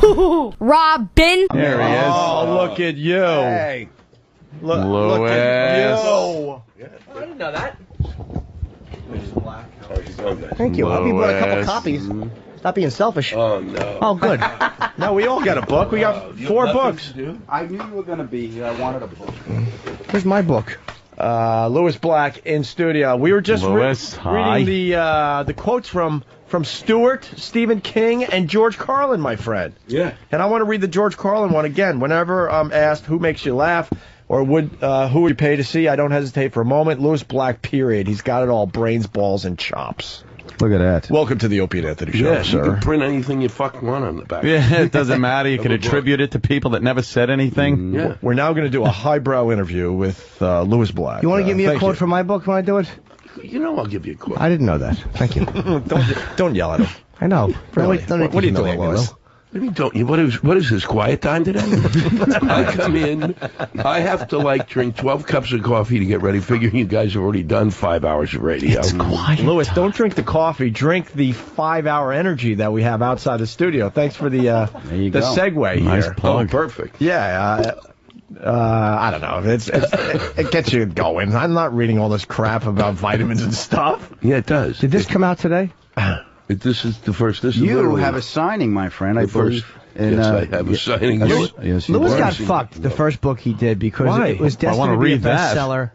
HooHooHooRobin. There he is. Oh, look at you. Hey. Look at you. I didn't know that. Thank you. I hope you bought a couple copies. Stop being selfish. Oh, no. Oh, good. No, we all got a book. We got 4 books. I knew you were going to be here. I wanted a book. Where's my book? Lewis Black in studio. We were just Lewis, reading the quotes from Stewart, Stephen King, and George Carlin, my friend. Yeah. And I want to read the George Carlin one again. Whenever I'm asked who makes you laugh or who would you pay to see, I don't hesitate for a moment. Lewis Black, period. He's got it all: brains, balls, and chops. Look at that. Welcome to the Opie and Anthony Show, Yeah, sir. you can print anything you fucking want on the back. Yeah, it doesn't matter. You can attribute it to people that never said anything. Yeah. We're now going to do a highbrow interview with Lewis Black. You want to give me a thank quote you. from my book when I do it? You know I'll give you a quote. I didn't know that. Thank you. Don't yell at him. I know. Really? Don't What are you doing, humiliate me, Lewis? Lou. What do you don't you? What is this quiet time today? I come in, I have to drink 12 cups of coffee to get ready, figuring you guys have already done 5 hours of radio. It's quiet. Lewis, don't drink the coffee. Drink the 5-hour energy that we have outside the studio. Thanks for the segue Nice here. plug. Oh, perfect. Yeah, I don't know. It gets you going. I'm not reading all this crap about vitamins and stuff. Yeah, it does. Did this come out today? This is the first. This is You literally have a signing, my friend, I the first. believe. And, Yes, I have a signing. Yes, you Lewis do. got fucked the first book he did because Why? it was I destined wanna to be a read that. bestseller.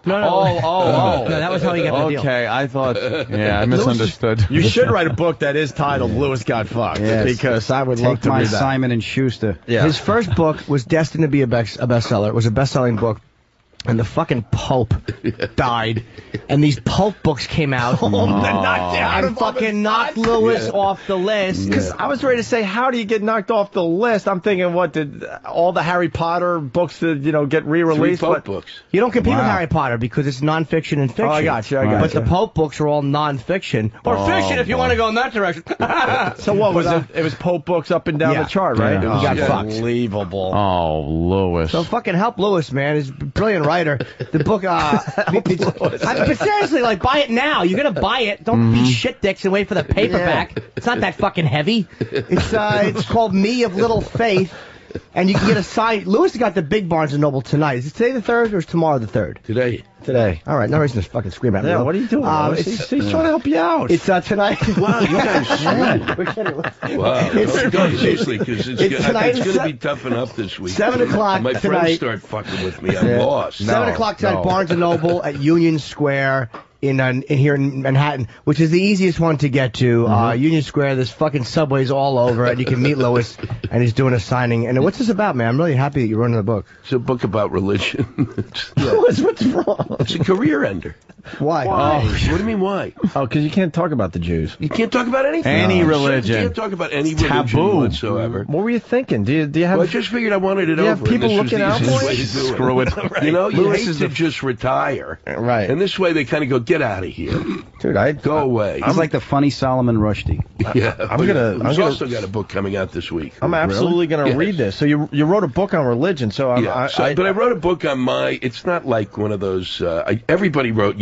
Oh. No, that was how he got the deal. Okay, I thought. Yeah, I misunderstood. You should write a book that is titled "Lewis Got Fucked" Yes. because I would love Take to my read that. Simon and Schuster. Yeah. His first book was destined to be a bestseller. It was a best-selling book. And the fucking Pope died, and these Pope books came out. And fucking knocked Lewis off the list. Because I was ready to say, how do you get knocked off the list? I'm thinking, what did all the Harry Potter books get 3 re-released? Pope books. You don't compete with Harry Potter because it's nonfiction and fiction. Oh, I got you. But the Pope books are all nonfiction or fiction if you want to go in that direction. So what was it? It was Pope books up and down the chart, right? Yeah. He got fucked. Unbelievable. Oh, Lewis. So fucking help Lewis, man. He's a brilliant writer. The book, but seriously, buy it now. You're gonna buy it. Don't be shit dicks and wait for the paperback. It's not that fucking heavy. It's called Me of Little Faith, and you can get a signed. Lewis got the big Barnes & Noble tonight. Is it today the 3rd or is tomorrow the 3rd? Today. All right, no reason to fucking scream at me. Yeah, Lou. what are you doing? He's trying to help you out. It's tonight. Wow, you guys. We're kidding. Wow. Seriously, because it's going to be tough enough this week. 7 o'clock My tonight. friends start fucking with me. I'm lost. 7 o'clock tonight, Barnes & Noble at Union Square in here in Manhattan, which is the easiest one to get to. Union Square, there's fucking subways all over, and you can meet Lewis, and he's doing a signing. And what's this about, man? I'm really happy that you're running the book. It's a book about religion. What's wrong? It's a career ender. Why? Oh, what do you mean why? Oh, because you can't talk about the Jews. You can't talk about anything. Any religion. You can't talk about any It's religion taboo. whatsoever. What were you thinking? Do you have? Well, I just figured I wanted it Do you over. have people and this looking was the out easiest for way you? to do Screw it. You know, you Lewis hate is to the- just retire. Right. And this way they kind of go, get out of here. Dude, Go away. He's like the funny Solomon Rushdie. Yeah. I'm He's also got a book coming out this week. I'm absolutely going to Yes. read this. So you wrote a book on religion. So but I wrote a book on it's not like one of those, everybody wrote,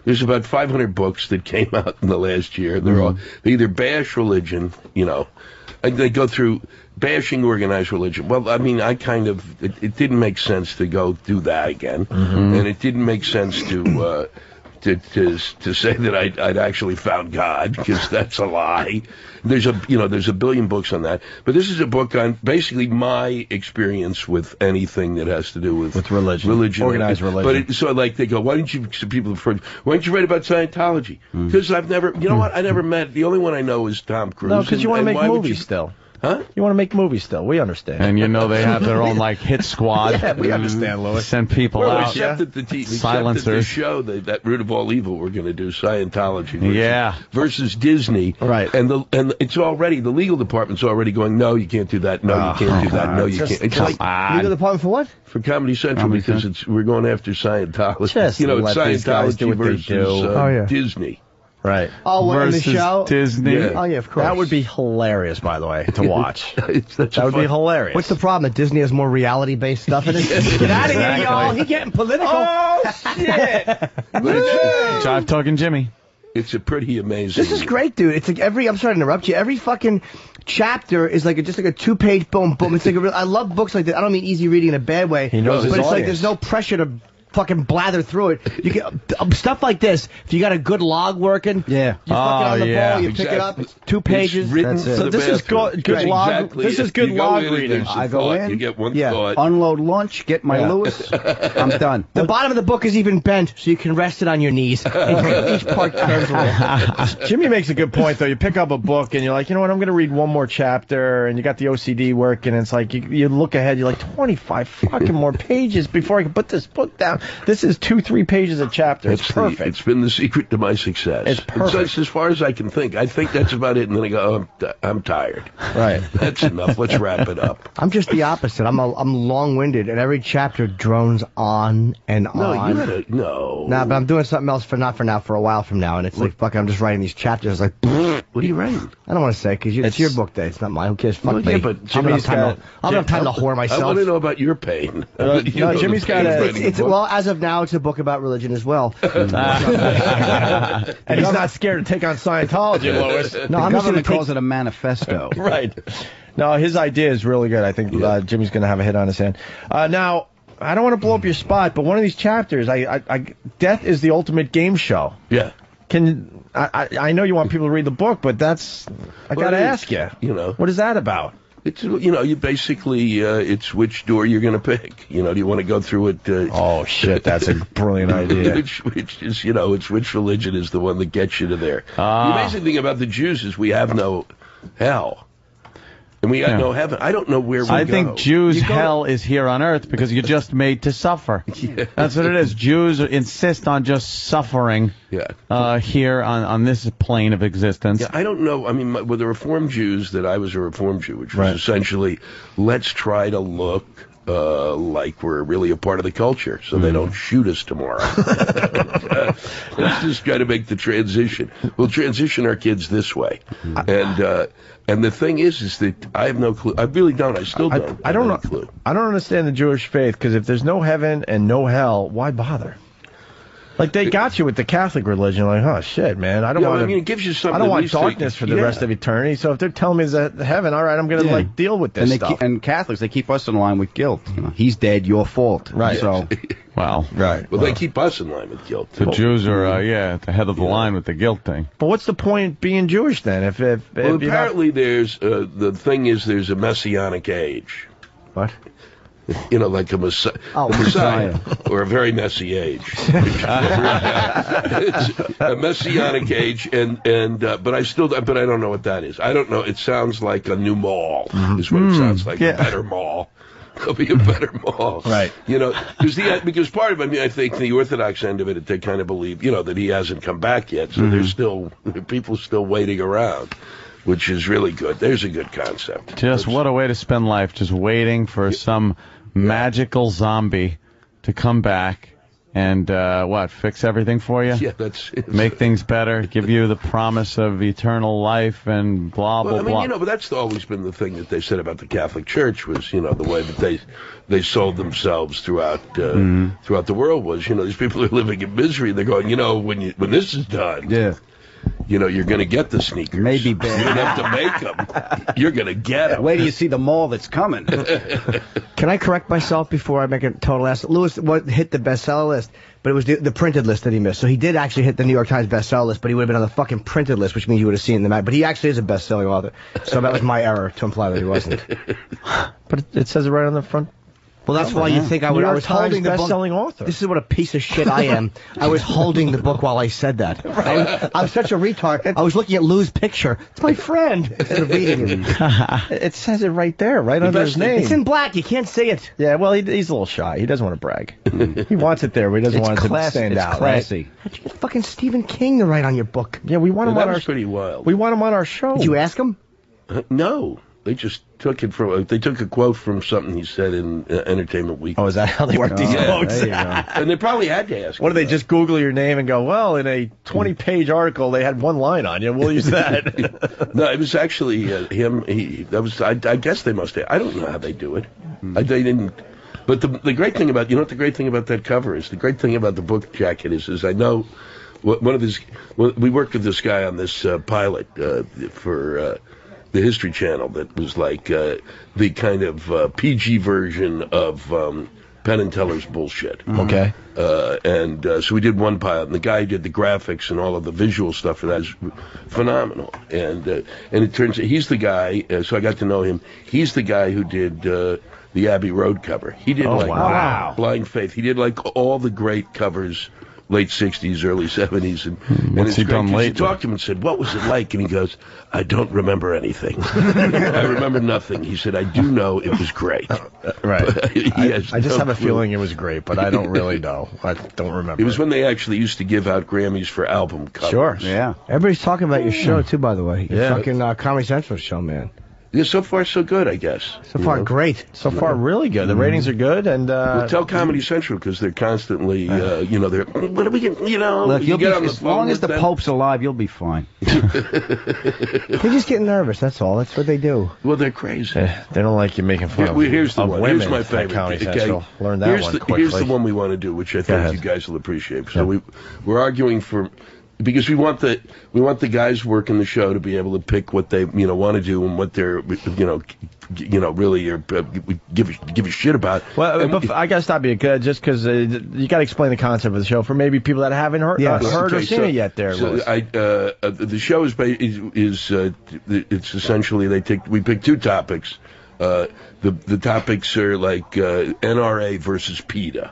there's about 500 books that came out in the last year. They either bash religion, and they go through bashing organized religion. Well, I mean, it didn't make sense to go do that again. And it didn't make sense to say that I'd actually found God, because that's a lie. There's a billion books on that, but this is a book on basically my experience with anything that has to do with religion, organized religion. But they go, why don't you write about Scientology? Because I've never, I never met. The only one I know is Tom Cruise. No, because you want to make movies still. Huh? You want to make movies still. We understand. And they have their own hit squad. Yeah, we understand, Lewis. Send people out. Except at the Silencers. show, that Root of All Evil, we're going to do Scientology versus Disney. Right. And it's already, the legal department's already going, no, you can't do that. No, you can't do that. No, you can't. It's like Legal department for what? for Comedy Central because we're going after Scientology. Just let these guys do Scientology what they versus do. Disney. Right. Oh, what, in the show? Disney. Yeah. Oh, yeah, of course. That would be hilarious, by the way, to watch. That would be hilarious. What's the problem? That Disney has more reality-based stuff in it? Get out of here, y'all. He's getting political. Oh, shit. Jive Talking Jimmy. It's a pretty amazing. This is great, dude. It's like I'm sorry to interrupt you. Every fucking chapter is like just like a 2-page boom, boom. It's like I love books like that. I don't mean easy reading in a bad way. He knows his but it's like audience. there's no pressure to fucking blather through it. You can stuff like this. If you got a good log working, Yeah. you fucking on the ball, you pick it up. It's 2 pages. It's written That's it. for So the this is bathroom. good log. Exactly. This is If good you go log in and reading. there's a I go thought, in. You get one Yeah. thought. Unload lunch, get my Lewis. I'm done. The bottom of the book is even bent, so you can rest it on your knees. Each part turns a little. Jimmy makes a good point, though. You pick up a book and you're like, you know what, I'm going to read one more chapter, and you got the OCD working, and it's like you look ahead, you're like, 25 fucking more pages before I can put this book down. This is 2-3 pages a chapter. It's perfect. It's been the secret to my success. It's perfect. That's as far as I can think. I think that's about it, and then I go, oh, I'm tired. Right. That's enough. Let's wrap it up. I'm just the opposite. I'm long-winded, and every chapter drones on and No, on. you gotta no. Nah, but I'm doing something else not for now, for a while from now, and it's like, fuck, I'm just writing these chapters. Like, What are you writing? I don't want to say, because it's your book day. It's not mine. Who cares? Fuck Well, me. yeah, but I don't have time to whore I myself. want to know about your pain. No, You know, Jimmy's the pain got of a- writing It's book. well, as of now, it's a book about religion as well. And he's not scared to take on Scientology, Lois. No, The I'm just government gonna calls it a manifesto. Right. No, his idea is really good. I think Jimmy's going to have a hit on his hand. Now, I don't want to blow up your spot, but one of these chapters, Death is the Ultimate Game Show. Yeah. I know you want people to read the book, but I got to it is, ask you. you know. What is that about? It's you basically it's which door you're going to pick. Do you want to go through it? Oh shit, that's a brilliant idea. which is it's which religion is the one that gets you to there. The amazing thing about the Jews is we have no hell, and we got no heaven. I don't know where we go. I think Jews' hell is here on earth because you're just made to suffer. Yeah. That's what it is. Jews insist on just suffering here on this plane of existence. Yeah, I don't know. I mean, with the Reformed Jews, that I was a Reformed Jew, which was essentially, let's try to look like we're really a part of the culture, so they don't shoot us tomorrow. Let's just try to make the transition. We'll transition our kids this way, and the thing is that I have no clue. I really don't. I still don't. I don't know. have any clue. I don't understand the Jewish faith, because if there's no heaven and no hell, why bother? Like, they got you with the Catholic religion. Like, oh shit, man, I don't want. I mean, it gives you something. I don't at want least darkness for the rest of eternity. So if they're telling me that heaven, all right, I'm gonna like deal with this And stuff. and Catholics, they keep us in line with guilt. He's dead, your fault. Right. So Well, Right. Well, they keep us in line with guilt. the Jews are, at the head of the line with the guilt thing. But what's the point being Jewish then? If Well, you're not- apparently there's the thing is there's a messianic age. what? Like a Messiah, or a very messy age. It's a messianic age, but I don't know what that is. I don't know. It sounds like a new mall. Is what it sounds like. A better mall. There'll be a better mall, Right? Because part of it, I mean, I think the Orthodox end of it, they kind of believe, that he hasn't come back yet. So there's still people still waiting around, which is really good. There's a good concept. Just what a way to spend life, just waiting for some magical zombie to come back and, fix everything for you? Yeah, Make things better, give you the promise of eternal life and blah, blah, Well, I mean, blah. but that's always been the thing that they said about the Catholic Church was, the way that they sold themselves throughout the world was, these people are living in misery. They're going, when this is done, you're going to get the sneakers. Maybe bad. You don't have to make them. You're going to get them. wait till you see the mall that's coming. Can I correct myself before I make a total ass? Lewis hit the bestseller list, but it was the printed list that he missed. So he did actually hit the New York Times bestseller list, but he would have been on the fucking printed list, which means you would have seen it in the mag. But he actually is a best-selling author. So that was my error to imply that he wasn't. But it says it right on the front. Well, that's why you think I New York was holding Times the book. best-selling author. This is what a piece of shit I am. I was holding the book while I said that. I'm such a retard. I was looking at Lou's picture. It's my friend. Instead of reading it. It says it right there, right under his name. It's in black. You can't see it. Yeah, well, he's a little shy. He doesn't want to brag. He wants it there, but he doesn't want it to stand out. Classy. How'd you get fucking Stephen King to write on your book? Yeah, we want him That on our. was pretty wild. We want him on our show. Did you ask him? No. They just took it from. They took a quote from something he said in Entertainment Weekly. Oh, is that how they work these quotes? There you go. And they probably had to ask. What do they him just Google your name and go, well, in a 20-page article, they had one line on you. We'll use that. that. No, it was actually him. I guess they must have. I don't know how they do it. They didn't. But the great thing about what the great thing about that cover is, the great thing about the book jacket is I know one of his. We worked with this guy on this pilot for the History Channel that was like the kind of PG version of Penn and Teller's bullshit. Okay. So we did one pilot, and the guy who did the graphics and all of the visual stuff for that is phenomenal. And it turns out he's the guy. So I got to know him. He's the guy who did the Abbey Road cover. He did Blind Faith. He did like all the great covers. Late 60s, early 70s, and What's he done lately? He talked to him and said, "What was it like?" And he goes, "I don't remember anything. I remember nothing." He said, "I do know it was great." Right. I just have a clue. feeling it was great, but I don't really know. I don't remember. It was when they actually used to give out Grammys for album covers. Sure. Yeah. Everybody's talking about your show too, by the way. Your Yeah. fucking Comedy Central show, man. Yeah, so far so good, I guess. So far, great. So far, really good. The ratings are good, and Well, tell Comedy Central because they're constantly, they're what are we getting? Look, you you'll get be, on the as phone long as with the them. Pope's alive, you'll be fine. They just get nervous. That's all. That's what they do. Well, they're crazy. they don't like you making fun Here's the of one. women Here's my at favorite. Comedy Okay? Central. Learned that here's one the, quickly. Here's the one we want to do, which I think ahead. you guys will appreciate. So we're arguing for. Because we want the guys working the show to be able to pick what they want to do and what they're really are, give a shit about. Well, but I gotta stop you just because you gotta explain the concept of the show for maybe people that haven't heard or seen it yet. The show is it's essentially we pick two topics. The topics are like NRA versus PETA.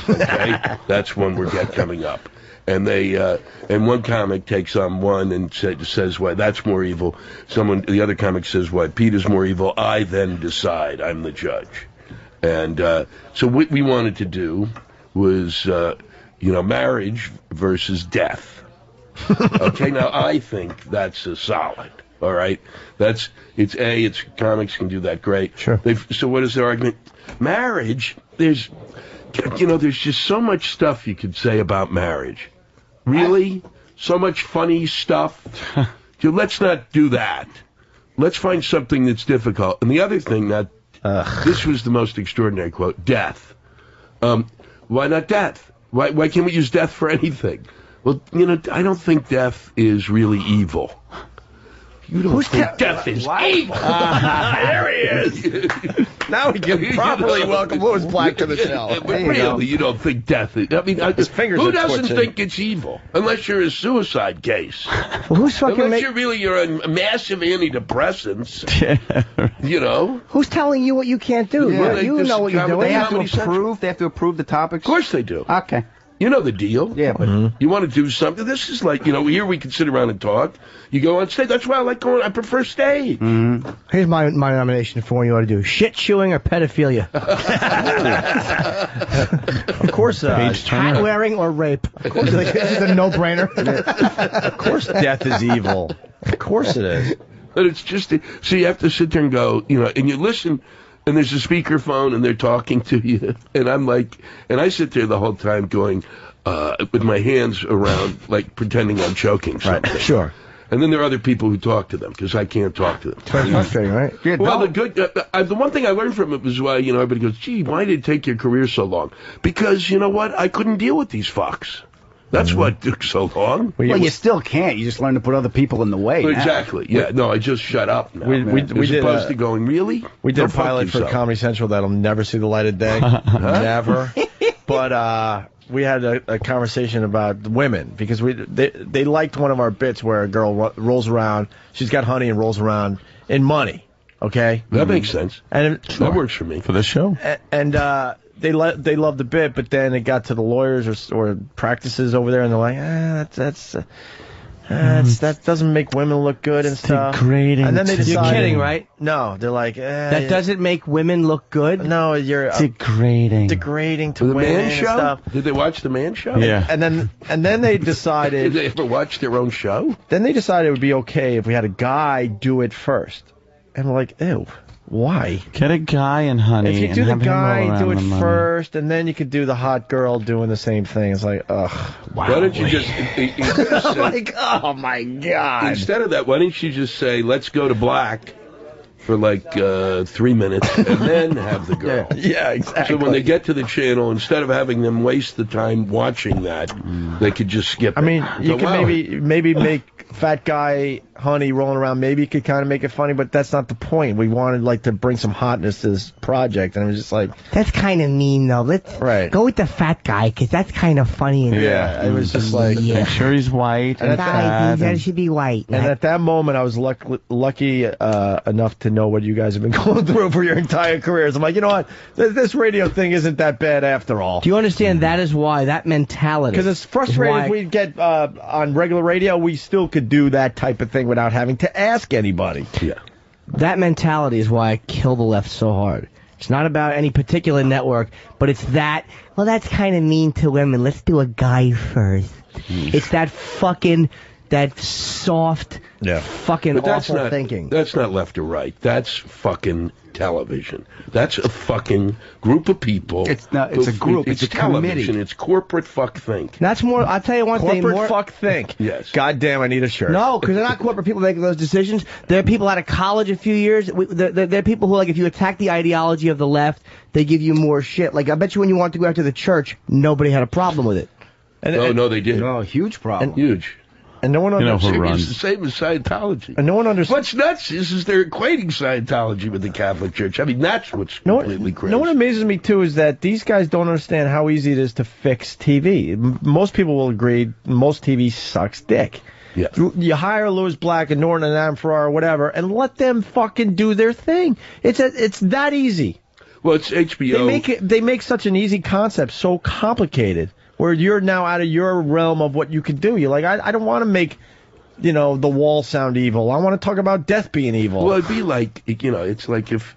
Okay, that's one we're getting coming up. And and one comic takes on one and says why that's more evil. The other comic says why PETA's more evil. I then decide. I'm the judge. And so what we wanted to do was, marriage versus death. Okay, now I think that's a solid. All right, it's comics can do that great. Sure. So what is their argument? Marriage. There's just so much stuff you could say about marriage. Really? So much funny stuff? Dude, let's not do that. Let's find something that's difficult. And the other thing, this was the most extraordinary quote, death. Why not death? Why can't we use death for anything? Well, I don't think death is really evil. You don't think death is evil? There he is. Now we can properly welcome Louis Black to the show. Really, you don't think death is... I mean, His fingers who are doesn't twitching. think it's evil? Unless you're a suicide case. Well, who's fucking Unless you're on massive antidepressants. Who's telling you what you can't do? Yeah, you know what you're doing. They have to Comedy Central. approve the topics? Of course they do. Okay. You know the deal. Yeah, but You want to do something. This is like, here we can sit around and talk. You go on stage. That's why I like going. I prefer stage. Here's my nomination for what you ought to do: shit chewing or pedophilia. Of course, Hat wearing or rape. Of course, this is a no-brainer. of course, death is evil. Of course it is. But it's just, so you have to sit there and go, and you listen, and there's a speakerphone, and they're talking to you, and I'm like, and I sit there the whole time going, with my hands around, like pretending I'm choking something. Right, sure. And then there are other people who talk to them, because I can't talk to them. It's very frustrating, right? yeah, Well, don't- the one thing I learned from it was why, everybody goes, gee, why did it take your career so long? Because, you know what? I couldn't deal with these fucks. That's what took so long. well, you still can't. You just learn to put other people in the way. now. Exactly. Yeah. No, I just shut up now. We As did, opposed to going, really? We did Go a fuck pilot for yourself. Comedy Central that'll never see the light of day. Never. But we had a conversation about women because they liked one of our bits where a girl rolls around. She's got honey and rolls around in money. Okay? That makes sense. And That works for me. For the show? and they loved the bit, but then it got to the lawyers or practices over there, and they're like, that doesn't make women look good and stuff. Degrading. And then they to decided, You're kidding, right? No, they're like, That doesn't make women look good. No, you're Degrading. degrading to The women Man and Show? stuff. Did they watch The Man Show? Yeah. And then they Did decided. they ever watch their own show? Then they decided it would be okay if we had a guy do it first. And we're like, ew, why? Get a guy and honey. If you and do the have him roll guy, around do it the money. first, and then you could do the hot girl doing the same thing. It's like, ugh, wow. Why don't you just... like, oh my god. Instead of that, why don't you just say, let's go to black for like 3 minutes and then have the girl. Yeah, exactly. So when they get to the channel, instead of having them waste the time watching that, they could just skip it. I mean, you So, could wow. maybe make fat guy honey rolling around. Maybe you could kind of make it funny, but that's not the point. We wanted like to bring some hotness to this project, and it was just like, That's kind of mean, though. Let's go with the fat guy, because that's kind of funny. And yeah, it was just like, Make sure he's white and fat. That should be white. And at that moment, I was lucky enough to know what you guys have been going through for your entire careers. I'm like, you know what? This radio thing isn't that bad after all. Do you understand that is why, that mentality? Because as frustrating as we get on regular radio, we still could do that type of thing without having to ask anybody. Yeah. That mentality is why I kill the left so hard. It's not about any particular network, but it's that, well, that's kind of mean to women. Let's do a guy first. It's that fucking, that soft, fucking But that's awful not, thinking. That's not left or right. That's fucking television. That's a fucking group of people. It's not. It's a group. It's a television. committee. It's corporate fuck think. That's more, I'll tell you one thing. Corporate fuck think. Yes. God damn, I need a shirt. No, because they're not corporate people making those decisions. They're people out of college a few years. They're people who, like, if you attack the ideology of the left, they give you more shit. Like, I bet you when you wanted to go after the church, nobody had a problem with it. No, they did. No, huge problem. Huge. And no one understands. It's the same as Scientology. And no one understands. What's nuts is they're equating Scientology with the Catholic Church. I mean, that's what's completely crazy. No one amazes me, too, is that these guys don't understand how easy it is to fix TV. Most people will agree most TV sucks dick. Yeah. You hire Lewis Black and Norton and Adam Ferrara or whatever, and let them fucking do their thing. It's that easy. Well, it's HBO. They make such an easy concept so complicated, where you're now out of your realm of what you can do. You're like, I don't want to make, the wall sound evil. I want to talk about death being evil. Well, it'd be like, it's like if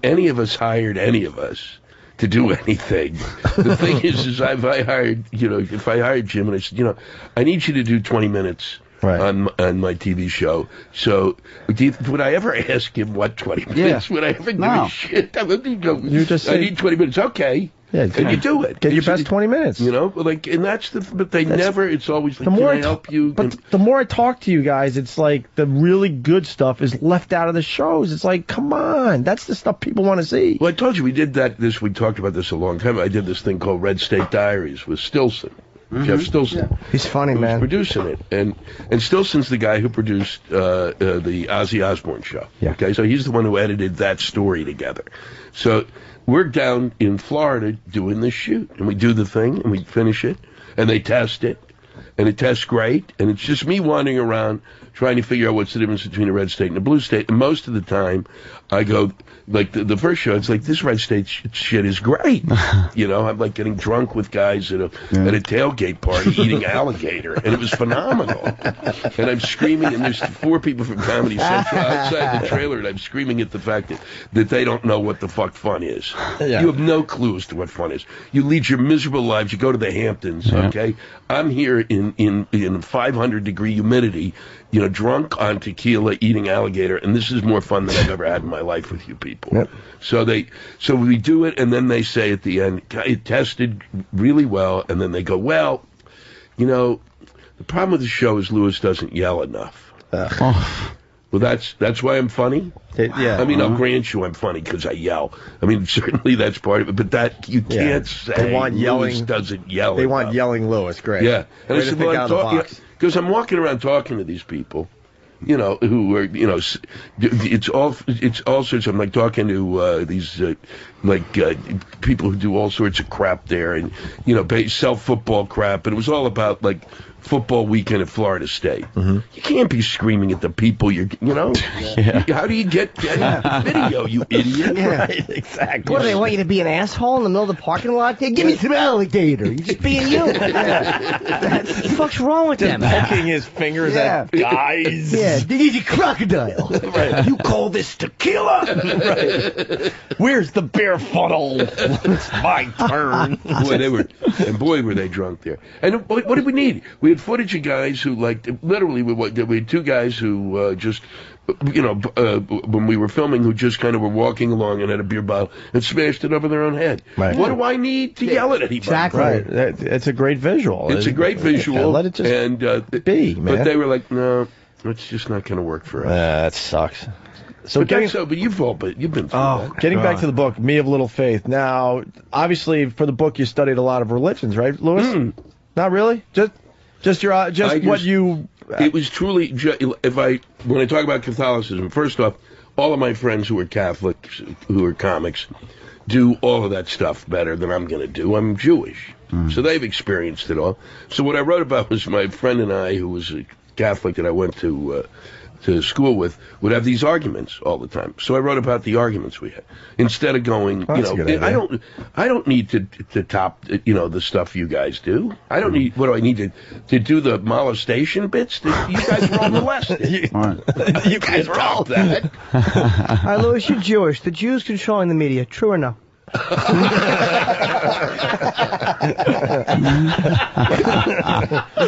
any of us hired any of us to do anything. The thing is if I hired Jim and I said, I need you to do 20 minutes on my TV show. So, would I ever ask him what 20 minutes? Would I ever give a shit? You just say, I need 20 minutes. Okay. Yeah, and you do it. Get your best 20 minutes. And that's but they never, it's always like, the more can I help you? But the more I talk to you guys, it's like the really good stuff is left out of the shows. It's like, come on, that's the stuff people want to see. Well, I told you we did we talked about this a long time. I did this thing called Red State Diaries with Stilson. Jeff Stilson. Yeah. He's funny, who's man. Producing it, and Stilson's the guy who produced the Ozzy Osbourne show. Yeah. Okay, so he's the one who edited that story together. So we're down in Florida doing this shoot, and we do the thing, and we finish it, and they test it, and it tests great, and it's just me wandering around trying to figure out what's the difference between a red state and a blue state, and most of the time I go, like the first show, it's like, this red state shit is great. I'm like getting drunk with guys at a tailgate party eating alligator, and it was phenomenal. And I'm screaming, and there's 4 people from Comedy Central outside the trailer, and I'm screaming at the fact that they don't know what the fuck fun is. Yeah. You have no clue as to what fun is. You lead your miserable lives. You go to the Hamptons, okay? I'm here in 500-degree humidity, drunk on tequila, eating alligator, and this is more fun than I've ever had in my life with you people. Yep. So we do it, and then they say at the end, it tested really well, and then they go, well, the problem with the show is Lewis doesn't yell enough. Well, that's why I'm funny. Yeah. I mean, I'll grant you I'm funny because I yell. I mean, certainly that's part of it, but that you can't say they want Lewis doesn't yell. They want yelling Lewis. Great. Yeah. And Way I to said, think well, out of the box. because I'm walking around talking to these people, who are, it's all sorts. I'm like talking to these people who do all sorts of crap there, and sell football crap, and it was all about like football weekend at Florida State. You can't be screaming at the people how do you get video, you idiot? Yeah. Right, exactly. What, do they want you to be an asshole in the middle of the parking lot? There? Give me some alligator. You're just being you. What the fuck's wrong with them? Poking his fingers at guys. Yeah, they need a crocodile. Right. You call this tequila? Right. Where's the beer funnel? It's my turn. Boy, were they drunk there. And what did we need? We had footage of guys who, literally, we had 2 guys who just, when we were filming, who just kind of were walking along and had a beer bottle and smashed it over their own head. Right. What do I need to yell at anybody? Exactly. Right. It's a great visual. It's a great visual. Let it just be, man. But they were like, no. It's just not going to work for us. That sucks. So But you've been through that. Getting back to the book, Me of Little Faith. Now, obviously, for the book, you studied a lot of religions, right, Louis? Not really. What you. It was truly when I talk about Catholicism. First off, all of my friends who are Catholics, who are comics, do all of that stuff better than I'm going to do. I'm Jewish, so they've experienced it all. So what I wrote about was my friend and I, who was a Catholic that I went to school with, would have these arguments all the time. So I wrote about the arguments we had instead of going, I don't need to top, the stuff you guys do. I don't need. What do I need to do the molestation bits? You guys were all molested. You guys were all that. All right, Louis, you're Jewish. The Jews controlling the media. True or no? Is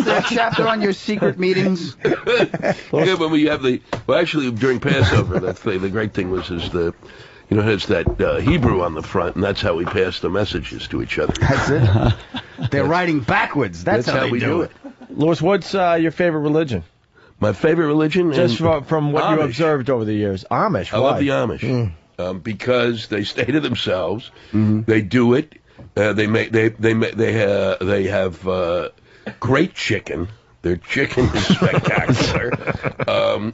there a chapter on your secret meetings? Yeah, when we have actually during Passover, the great thing was it has that Hebrew on the front, and that's how we pass the messages to each other. That's it. They're writing backwards. That's how we do it. Louis, what's your favorite religion? My favorite religion? Just from what you observed over the years. Amish. I love the Amish. Because they stay to themselves. They do it. They have great chicken. Their chicken is spectacular.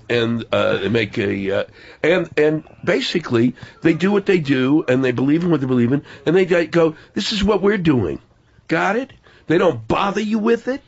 And they make and basically they do what they do, and they believe in what they believe in, and they go, this is what we're doing. Got it? They don't bother you with it.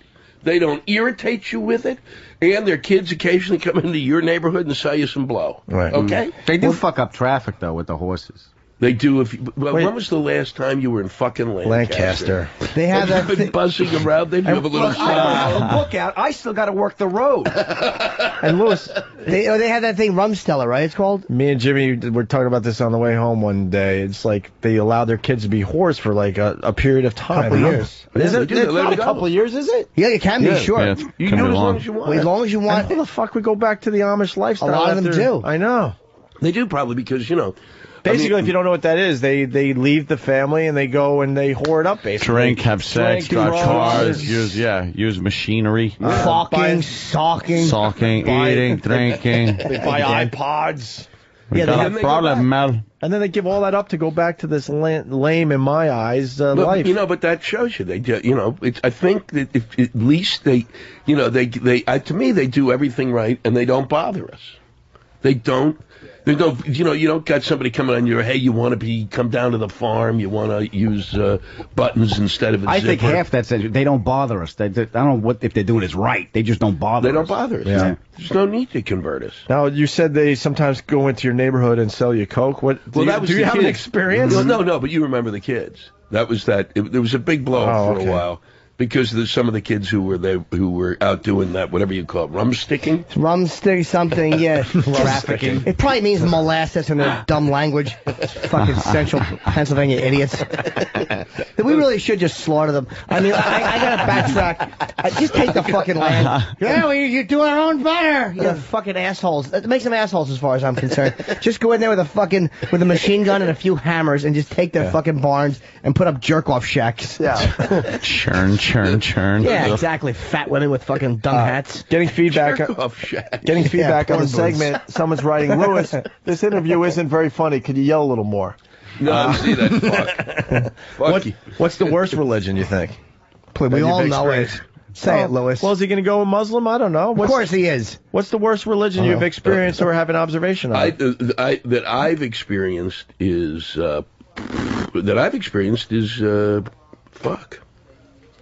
They don't irritate you with it. And their kids occasionally come into your neighborhood and sell you some blow. Right. Okay? They do fuck up traffic, though, with the horses. They do. When was the last time you were in fucking Lancaster? They have that been buzzing around. They have a little. I have a book out. I still got to work the road. And Louis, they have that thing Rumsteller, right? It's called. Me and Jimmy were talking about this on the way home one day. It's like they allow their kids to be whores for like a period of time. Couple years. Is it? It's not a couple of years, is it? Yeah, it can be. Sure. Yeah, You can do it as long as you want. As long as you want. How the fuck we go back to the Amish lifestyle? A lot of them do. I know. They do probably because Basically, if you don't know what that is, they leave the family and they go and they whore it up, basically. Drink, have sex, drive cars, drugs. use machinery. Fucking, socking, eating, drinking. They buy iPods. We got a problem, Mel. And then they give all that up to go back to this lame, in my eyes, life. But that shows you they do. I think that if, at least they to me they do everything right and they don't bother us. They don't. You don't got somebody coming on your, hey, you want to come down to the farm, you want to use buttons instead of a zipper. I think half that's it. They don't bother us. I don't know if they're doing is right. They just don't bother us. They don't bother us. Yeah. There's no need to convert us. Now, you said they sometimes go into your neighborhood and sell you Coke. Do you have an experience? No, but you remember the kids. That was that. There was a big blow up for a while. Because there's some of the kids who were out doing that, whatever you call it, rumsticking? Rumstick something, yeah. Trafficking. It probably means molasses in their dumb language. Fucking central Pennsylvania idiots. We really should just slaughter them. I mean, I gotta backtrack. Just take the fucking land. Yeah, you do our own butter. You fucking assholes. It makes them assholes as far as I'm concerned. Just go in there with a machine gun and a few hammers and just take their fucking barns and put up jerk-off shacks. Yeah. Churn. Yeah, exactly. Fat women with fucking dumb hats. Getting feedback. Getting feedback on the segment. Someone's writing, Louis, this interview isn't very funny. Could you yell a little more? No, see that. Fuck. What's the worst religion, you think? We all know it. Say it, Louis. Well, is he going to go with Muslim? I don't know. Of course he is. What's the worst religion you've experienced or have an observation of? That I've experienced is fuck.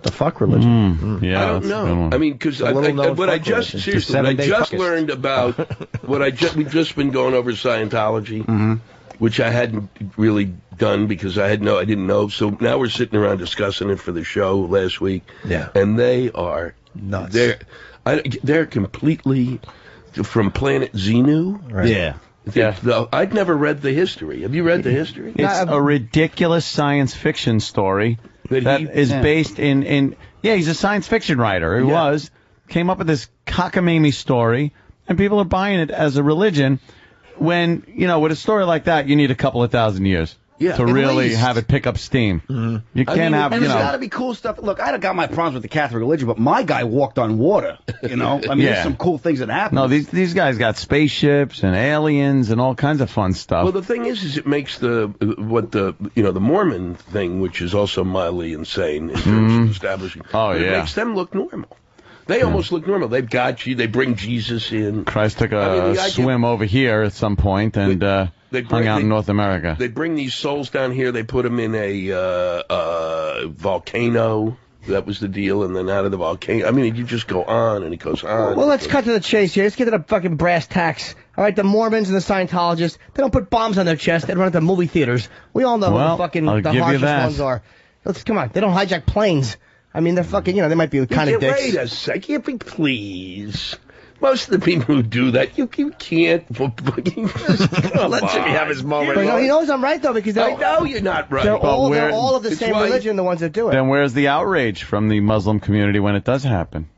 The fuck religion. Yeah, I don't know. I mean, because I just learned about we've just been going over Scientology, which I hadn't really done because I didn't know. So now we're sitting around discussing it for the show last week. Yeah, and they are nuts. They're completely from planet Xenu. Right. Yeah. I'd never read the history. Have you read the history? It's a ridiculous science fiction story that is based in he's a science fiction writer. He came up with this cockamamie story, and people are buying it as a religion when, with a story like that, you need a couple of thousand years. to really have it pick up steam. You can't have, and there's got to be cool stuff. Look, I got my problems with the Catholic religion, but my guy walked on water. You know, I mean, there's some cool things that happen. No, these guys got spaceships and aliens and all kinds of fun stuff. Well, the thing is it makes the Mormon thing, which is also mildly insane in terms of establishing. It makes them look normal. They almost look normal. They've got you. They bring Jesus in. Christ took a swim over here at some point and hung out in North America. They bring these souls down here. They put them in a volcano. That was the deal. And then out of the volcano. I mean, you just go on and it goes on. Well, let's cut to the chase here. Let's get to the fucking brass tacks. All right, the Mormons and the Scientologists, they don't put bombs on their chest. They run at the movie theaters. We all know who the fucking harshest ones are. Come on. They don't hijack planes. I mean, they're fucking, they might be kind of dicks. Wait a second, please. Most of the people who do that, you can't. Let Jimmy have his moment. But no, he knows I'm right, though, because I know you're not right. They're all of the same religion, the ones that do it. Then where's the outrage from the Muslim community when it does happen?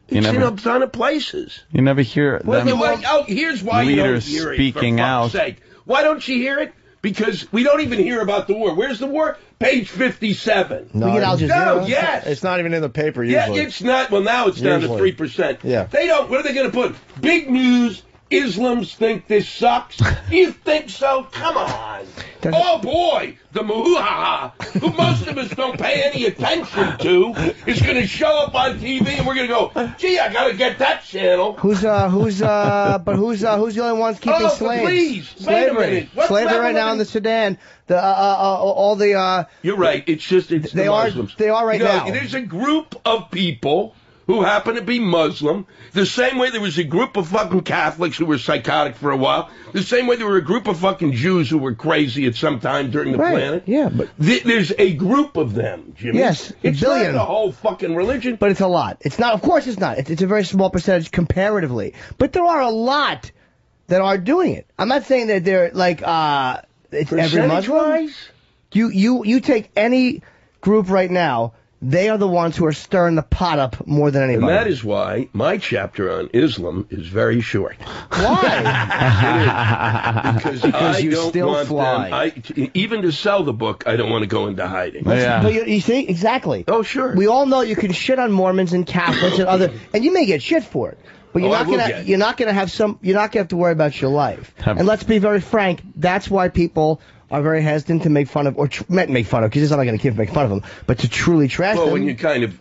It's in a ton of places. You never hear them here's why you don't hear it, speaking out. Sake. Why don't you hear it? Because we don't even hear about the war. Where's the war? Page 57. No, yes. It's not even in the paper usually. Yeah, it's not. Well, now it's down to 3%. Yeah. They don't. What are they going to put? Big news. Islam's think this sucks. You think so? Come on. Oh, boy. The muhaha, who most of us don't pay any attention to, is going to show up on TV, and we're going to go, gee, I got to get that channel. Who's the only ones keeping slaves? Please, slavery. Slavery right now in the Sudan. All the. You're right. It's the Muslims. They are right now. There's a group of people who happen to be Muslim, the same way there was a group of fucking Catholics who were psychotic for a while, the same way there were a group of fucking Jews who were crazy at some time during the planet. Yeah, but there's a group of them, Jimmy. Yes, it's billion. not a whole fucking religion. But it's a lot. It's not. Of course it's not. It's a very small percentage comparatively. But there are a lot that are doing it. I'm not saying that they're like it's every Muslim. You take any group right now. They are the ones who are stirring the pot up more than anybody. And that is why my chapter on Islam is very short. Why? Because you still fly. Even to sell the book, I don't want to go into hiding. Yeah. But you see, exactly. Oh, sure. We all know you can shit on Mormons and Catholics and other, and you may get shit for it. But you're not gonna have to worry about your life. And let's be very frank, that's why people are very hesitant to make fun of, or make fun of, because it's not going to keep making fun of them, but to truly trash them. Well,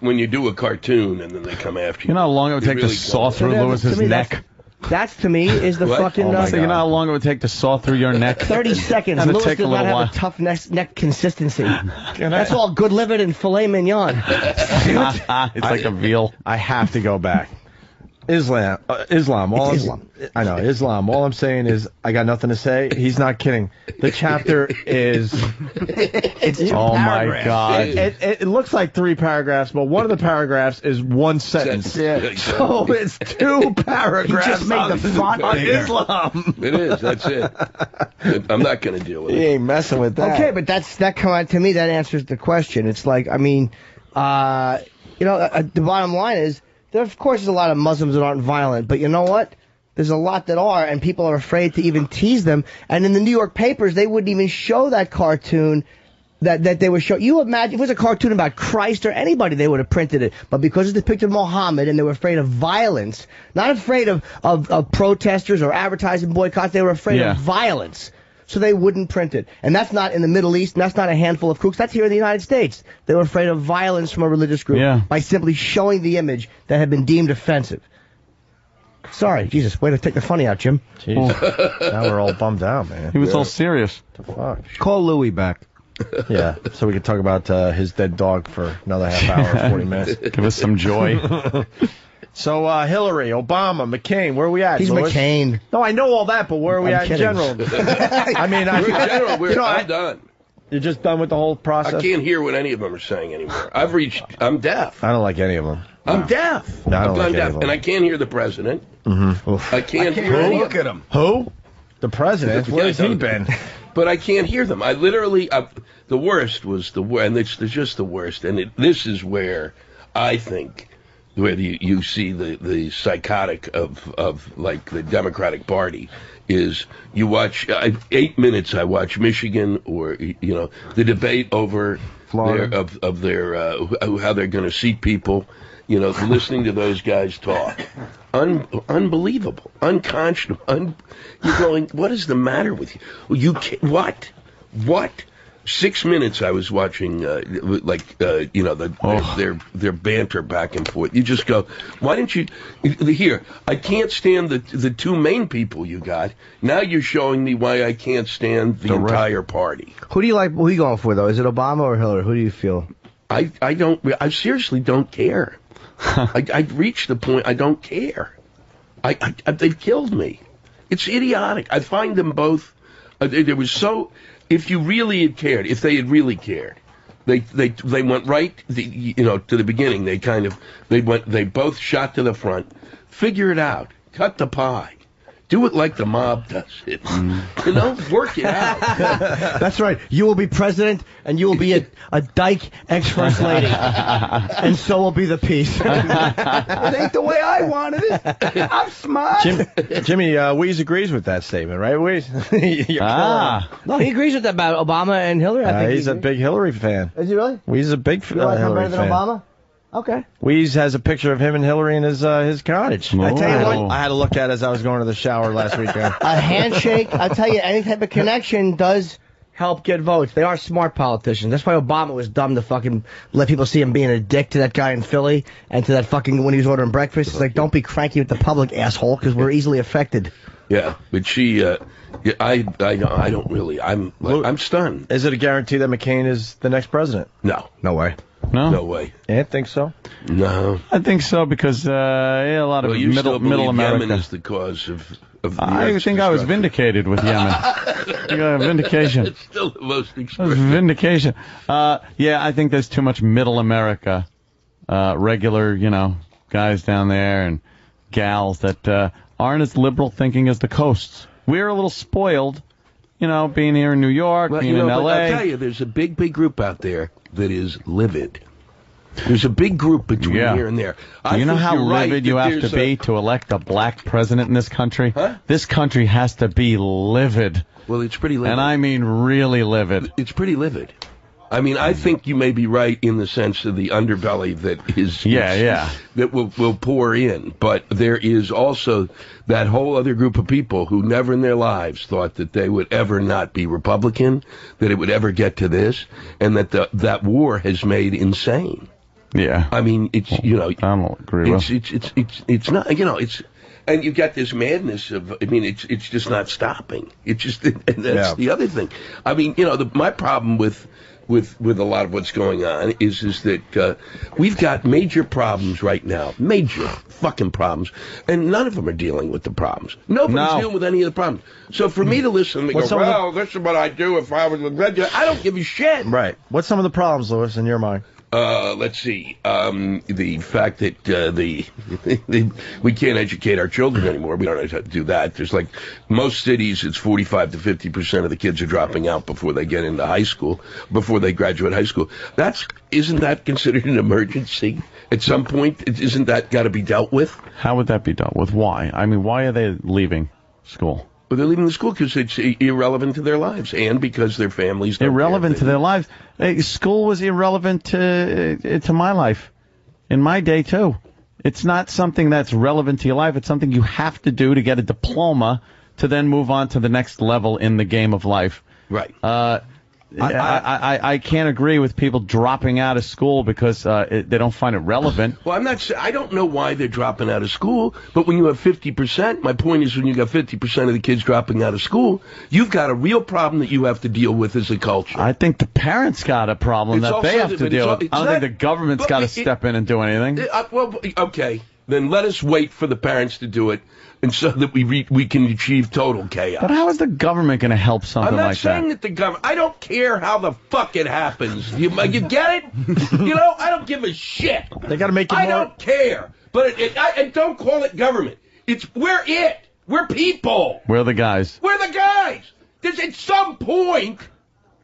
when you do a cartoon and then they come after you. You know how long it would take to saw through Lewis's neck? That's to me is the fucking. So you know how long it would take to saw through your neck? 30 seconds. Lewis does not have a tough neck consistency. That's all good liver and filet mignon. It's like a veal. I have to go back. Islam. Islam. I know, Islam. All I'm saying is, I got nothing to say. He's not kidding. The chapter is... It's oh, my God. It looks like 3 paragraphs, but one of the paragraphs is 1 sentence. Yeah. So it's 2 paragraphs. He just made the font on bigger. Islam. It is. That's it. I'm not going to deal with it. He ain't messing with that. Okay, but to me, that answers the question. It's like, I mean, the bottom line is, there, of course, there's a lot of Muslims that aren't violent, but you know what? There's a lot that are, and people are afraid to even tease them. And in the New York papers, they wouldn't even show that cartoon that they would show. You imagine if it was a cartoon about Christ or anybody, they would have printed it. But because it depicted Muhammad and they were afraid of violence, not afraid of protesters or advertising boycotts, they were afraid of violence. So they wouldn't print it. And that's not in the Middle East, and that's not a handful of kooks. That's here in the United States. They were afraid of violence from a religious group by simply showing the image that had been deemed offensive. Sorry, Jesus, way to take the funny out, Jim. Jeez. Now we're all bummed out, man. He was all serious. What the fuck? Call Louie back. Yeah, so we can talk about his dead dog for another half hour, 40 minutes. Give us some joy. So, Hillary, Obama, McCain, where are we at? He's Lewis? McCain. No, I know all that, but where are we at in general? I mean, I'm done. You're just done with the whole process? I can't hear what any of them are saying anymore. I'm deaf. I don't like any of them. I'm deaf. No, I don't like any of them. And I can't hear the president. Mm-hmm. I can't hear any Look at him. Who? The president? Where's he been? But I can't hear them. I literally, the worst was and it's just the worst. And this is where I think where you see the psychotic of like the Democratic Party is you watch 8 minutes. I watch Michigan or the debate over Florida of their how they're going to seat people. Listening to those guys talk, unbelievable, unconscionable. You're going, what is the matter with you? You can't, what? 6 minutes I was watching, their banter back and forth. You just go, why didn't you? Here, I can't stand the two main people you got. Now you're showing me why I can't stand the entire party. Who do you like? Who are you going for though? Is it Obama or Hillary? Who do you feel? I seriously don't care. I reached the point I don't care. They've killed me. It's idiotic. I find them both. There was so. If you really had cared, if they had really cared, they went right to the beginning. They both shot to the front. Figure it out. Cut the pie. Do it like the mob does it. Work it out. That's right. You will be president, and you will be a dyke ex-first lady. And so will be the peace. It ain't the way I wanted it. I'm smart. Jimmy, Weeze agrees with that statement, right, Weeze? No, he agrees with that about Obama and Hillary. I think he's a big Hillary fan. Is he really? Weeze is a big Hillary fan. Better than Obama? Okay. Weeze has a picture of him and Hillary in his cottage. Oh. I tell you what, I had to look at as I was going to the shower last weekend. A handshake, I tell you, any type of connection does help get votes. They are smart politicians. That's why Obama was dumb to fucking let people see him being a dick to that guy in Philly and to that fucking when he was ordering breakfast. It's like, don't be cranky with the public, asshole, because we're easily affected. Yeah, but she, I don't really. I'm stunned. Is it a guarantee that McCain is the next president? No. No way. No way. You don't think so? No. I think so because a lot of middle America. Yemen is the cause of I think I was vindicated with Yemen. Vindication. It's still the most extreme. Vindication. I think there's too much middle America, regular, guys down there and gals that aren't as liberal thinking as the coasts. We're a little spoiled, being here in New York, being in L.A. I'll tell you, there's a big group out there that is livid. There's a big group between here and there. Do you know how livid you have to be to elect a black president in this country? Huh? This country has to be livid. Well, it's pretty livid. And I mean really livid. It's pretty livid. I mean, I think you may be right in the sense of the underbelly that is that will pour in, but there is also that whole other group of people who never in their lives thought that they would ever not be Republican, that it would ever get to this, and that that war has made insane. Yeah, I mean, it's I don't agree with. It's not it's. And you got this madness of, I mean, it's just not stopping. It's just, and that's the other thing. I mean, my problem with a lot of what's going on is that we've got major problems right now, major fucking problems, and none of them are dealing with the problems. Nobody's dealing with any of the problems. So for me to listen and go, well, this is what I'd do if I was the president, I don't give a shit. Right. What's some of the problems, Lewis, in your mind? Let's see. The fact that we can't educate our children anymore. We don't know how to do that. There's like most cities, it's 45 to 50% of the kids are dropping out before they get into high school, before they graduate high school. Isn't that considered an emergency? At some point, isn't that got to be dealt with? How would that be dealt with? Why? I mean, why are they leaving school? Well, they're leaving the school because it's irrelevant to their lives and because their families don't irrelevant to their lives. Hey, school was irrelevant to my life in my day, too. It's not something that's relevant to your life. It's something you have to do to get a diploma to then move on to the next level in the game of life. Right. I can't agree with people dropping out of school because they don't find it relevant. Well, I don't know why they're dropping out of school, but when you have 50%, my point is when you got 50% of the kids dropping out of school, you've got a real problem that you have to deal with as a culture. I think the parents got a problem that they have to deal with. I don't think the government's got to step in and do anything. Well, okay, then let us wait for the parents to do it. And so that we can achieve total chaos. But how is the government going to help something like that? I'm not saying that the government. I don't care how the fuck it happens. You get it? I don't give a shit. They got to make it I don't care. But and don't call it government. We're it. We're people. We're the guys. We're the guys. At some point,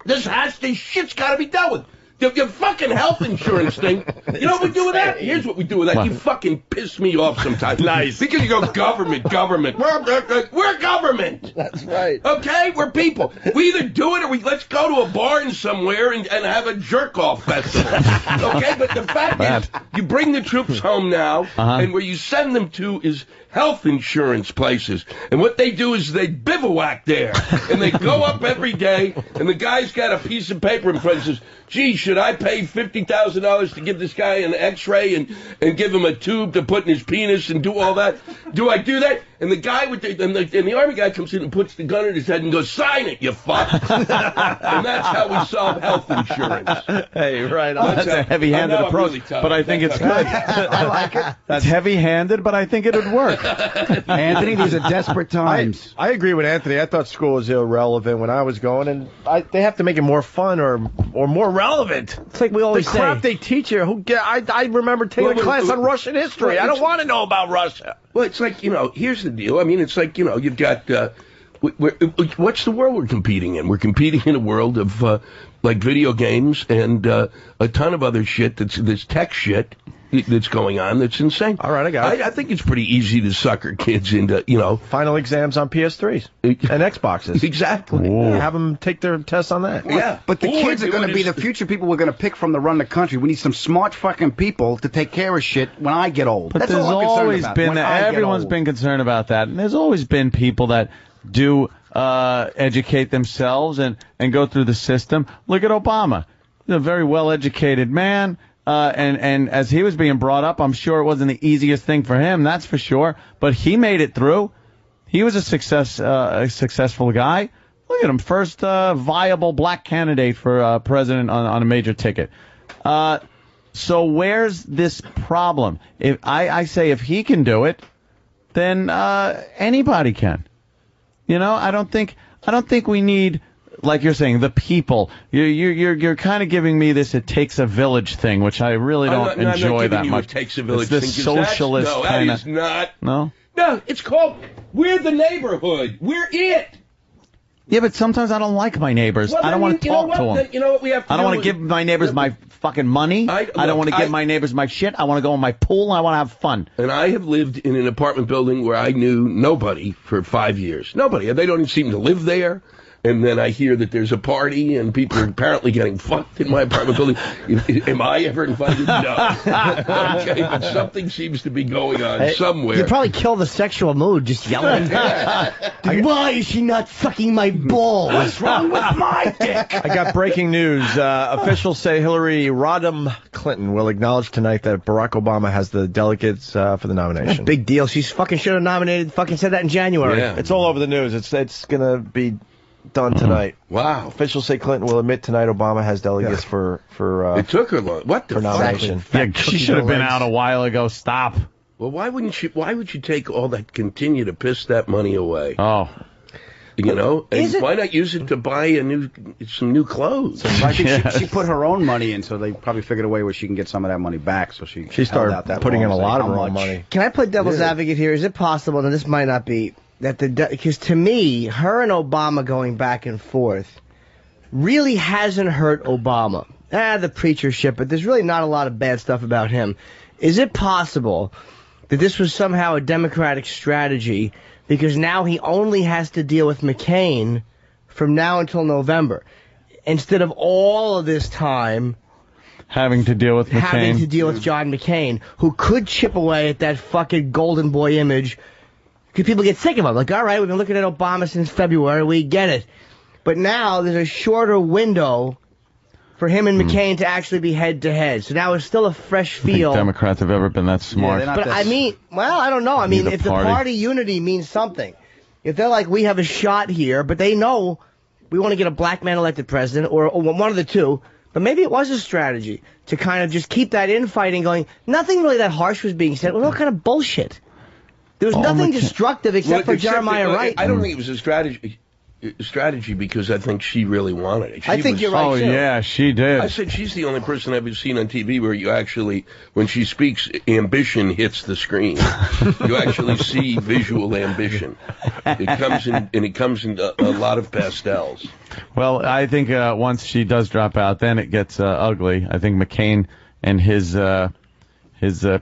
this shit's got to be dealt with. Your fucking health insurance thing. You know what we do with that? Here's what we do with that. You fucking piss me off sometimes. Nice. Because you go, government. We're government. That's right. Okay? We're people. We either do it or let's go to a barn somewhere and have a jerk-off festival. Okay? But the fact is, you bring the troops home now, and where you send them to is health insurance places. And what they do is they bivouac there. And they go up every day, and the guy's got a piece of paper in front and says, gee, should I pay $50,000 to give this guy an x-ray and give him a tube to put in his penis and do all that? Do I do that? And the guy with the Army guy comes in and puts the gun in his head and goes, sign it, you fuck. And that's how we solve health insurance. Hey, right on. That's a heavy-handed approach, really tough. but I think it's good. I like it. That's heavy-handed, but I think it would work. Anthony, these are desperate times. I agree with Anthony. I thought school was irrelevant when I was going, and they have to make it more fun or more relevant. It's like we always the say. crap they teach you. I remember taking a class on Russian history. I don't want to know about Russia. Well, it's like, here's the deal. I mean, it's like, you've got, what's the world we're competing in? We're competing in a world of, like video games and a ton of other shit that's tech shit that's going on that's insane. All right, I got it. I think it's pretty easy to sucker kids into, Final exams on PS3s and Xboxes. Exactly. Have them take their tests on that. Yeah, but the kids are going to be the future people we're going to pick from to run the country. We need some smart fucking people to take care of shit when I get old. But That's there's all I'm concerned always about, been when that. I get Everyone's old. been concerned about that, and there's always been people that do educate themselves and go through the system. Look at Obama. He's a very well-educated man. And as he was being brought up, I'm sure it wasn't the easiest thing for him, that's for sure. But he made it through. He was a successful guy. Look at him, first viable black candidate for president on a major ticket. So where's this problem? If I say if he can do it, then anybody can. I don't think we need, like you're saying, the people. You're kind of giving me this "it takes a village" thing, which I really don't enjoy that much. It takes a village it's this thing, 'cause socialist that kind is not. No. No, it's called we're the neighborhood. We're it. Yeah, but sometimes I don't like my neighbors. Well, I don't want to talk to them. You know what we have to I don't do want to is- give my neighbors my fucking money. I don't want to give my neighbors my shit. I want to go in my pool. I want to have fun. And I have lived in an apartment building where I knew nobody for 5 years. Nobody. They don't even seem to live there. And then I hear that there's a party and people are apparently getting fucked in my apartment building. Am I ever invited? No. Okay, but something seems to be going on somewhere. You'd probably kill the sexual mood just yelling. Why is she not sucking my balls? What's wrong with my dick? I got breaking news. Officials say Hillary Rodham Clinton will acknowledge tonight that Barack Obama has the delegates for the nomination. Big deal. She's fucking should have nominated. Fucking said that in January. Yeah. It's all over the news. It's gonna be done tonight. Wow. Officials say Clinton will admit tonight Obama has delegates for It took her long. What the for fuck? nomination. Yeah, she should have been out a while ago. Stop. Well, why would you take all that, continue to piss that money away? Oh. And why not use it to buy some new clothes? I think she put her own money in, so they probably figured a way where she can get some of that money back. So she started out that putting in long, a lot of saying her how own much. money. Can I play devil's advocate here? Is it possible, and this might not be, that because to me, her and Obama going back and forth really hasn't hurt Obama. The preacher shit, but there's really not a lot of bad stuff about him. Is it possible that this was somehow a Democratic strategy because now he only has to deal with McCain from now until November, instead of all of this time Having to deal with McCain. having to deal with John McCain, who could chip away at that fucking golden boy image? Because people get sick of him. Like, all right, we've been looking at Obama since February. We get it. But now there's a shorter window for him and McCain to actually be head-to-head. So now it's still a fresh I think feel. Democrats have ever been that smart. they're not But that- I mean, well, I don't know. I mean, Neither if the party. party unity means something, if they're like, we have a shot here, but they know we want to get a black man elected president, or one of the two, but maybe it was a strategy to kind of just keep that infighting going. Nothing really that harsh was being said. It was all kind of bullshit. There was nothing destructive except for Jeremiah Wright. I don't think it was a strategy. strategy because I think she really wanted it. I think you're right. Oh, too. yeah, she did. I said she's the only person I've ever seen on TV where you actually, when she speaks, ambition hits the screen. You actually see visual ambition. It comes in a lot of pastels. Well, I think once she does drop out, then it gets ugly. I think McCain and his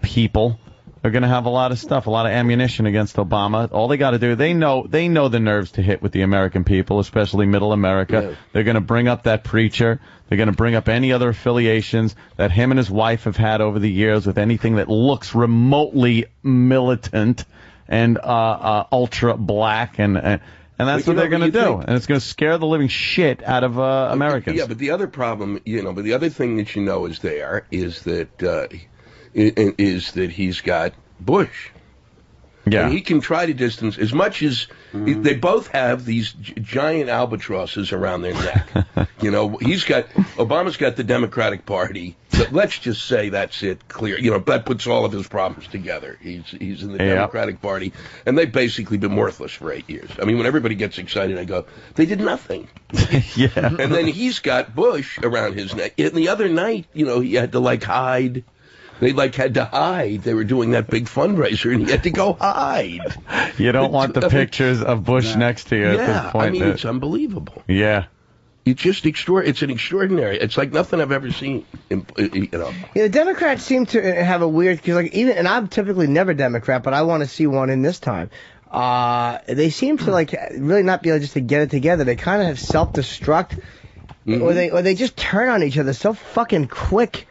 people are going to have a lot of stuff, a lot of ammunition against Obama. All they got to do, they know the nerves to hit with the American people, especially middle America. Yeah. They're going to bring up that preacher. They're going to bring up any other affiliations that him and his wife have had over the years with anything that looks remotely militant and ultra black, and that's what they're going to do. And it's going to scare the living shit out of Americans. Yeah, but the other problem, but the other thing that is that he's got Bush. Yeah. And he can try to distance as much as they both have these giant albatrosses around their neck. Obama's got the Democratic Party. But let's just say that's it, clear. That puts all of his problems together. He's in the Democratic Party, and they've basically been worthless for 8 years. I mean, when everybody gets excited, I go, they did nothing. Yeah. And then he's got Bush around his neck. And the other night, he had to hide. They had to hide. They were doing that big fundraiser, and he had to go hide. You don't want the pictures of Bush next to you at this point. I mean, it's unbelievable. Yeah. It's just It's an extraordinary. It's like nothing I've ever seen. Yeah, the Democrats seem to have a weird, because and I'm typically never Democrat, but I want to see one in this time. They seem to really not be able just to get it together. They kind of have self-destruct, or they just turn on each other so fucking quick.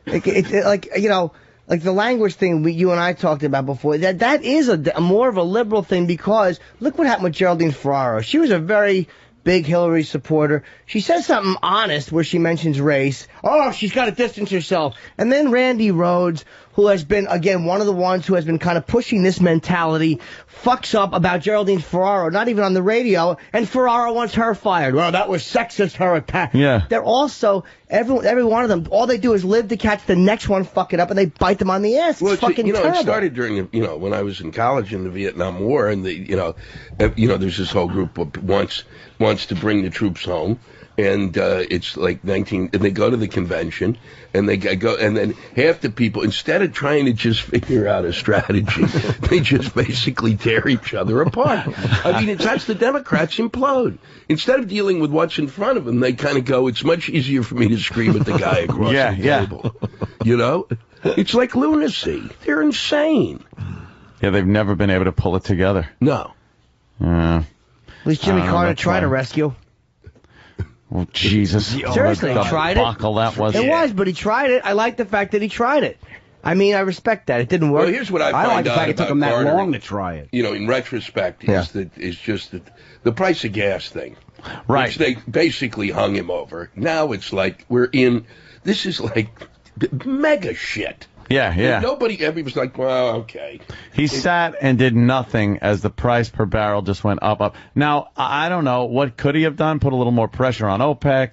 Like the language thing you and I talked about before, that is a more of a liberal thing, because look what happened with Geraldine Ferraro. She was a very big Hillary supporter. She says something honest where she mentions race. Oh, she's got to distance herself. And then Randy Rhoads, who has been, again, one of the ones who has been kind of pushing this mentality, fucks up about Geraldine Ferraro, not even on the radio, and Ferraro wants her fired. Well, that was sexist, her attack. Yeah. They're also, every one of them, all they do is live to catch the next one fuck it up, and they bite them on the ass. It's fucking terrible. It started during, when I was in college in the Vietnam War, and there's this whole group of wants to bring the troops home. And it's like 19, and they go to the convention, and they go, and then half the people, instead of trying to just figure out a strategy, they just basically tear each other apart. I mean, that's the Democrats implode. Instead of dealing with what's in front of them, they kind of go, it's much easier for me to scream at the guy across the table. It's like lunacy. They're insane. Yeah, they've never been able to pull it together. No. At least Jimmy Carter tried to rescue. Oh, Jesus. Seriously, he tried it. That was. It was, but he tried it. I like the fact that he tried it. I mean, I respect that. It didn't work. Well, here's what I find like the fact it took him that Carter, long to try it. In retrospect, is just that the price of gas thing. Right. Which they basically hung him over. Now it's like this is like mega shit. Yeah. Everybody's like, well, okay. He sat and did nothing as the price per barrel just went up. Now, I don't know. What could he have done? Put a little more pressure on OPEC,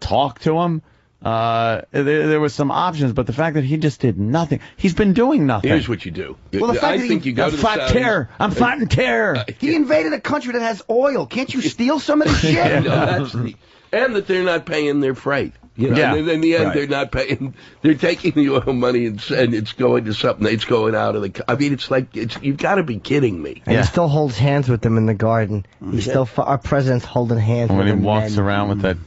talk to him. There were some options, but the fact that he just did nothing. He's been doing nothing. Here's what you do. Well, the fact that you go to the Saudis. I'm fighting terror. He invaded a country that has oil. Can't you steal some of this shit? And that they're not paying their freight. And in the end, they're not paying. They're taking the oil money and it's going to something. It's going out of the. I mean, it's like you've got to be kidding me. And he still holds hands with them in the garden. He's still our president's holding hands with when them. He walks around with that.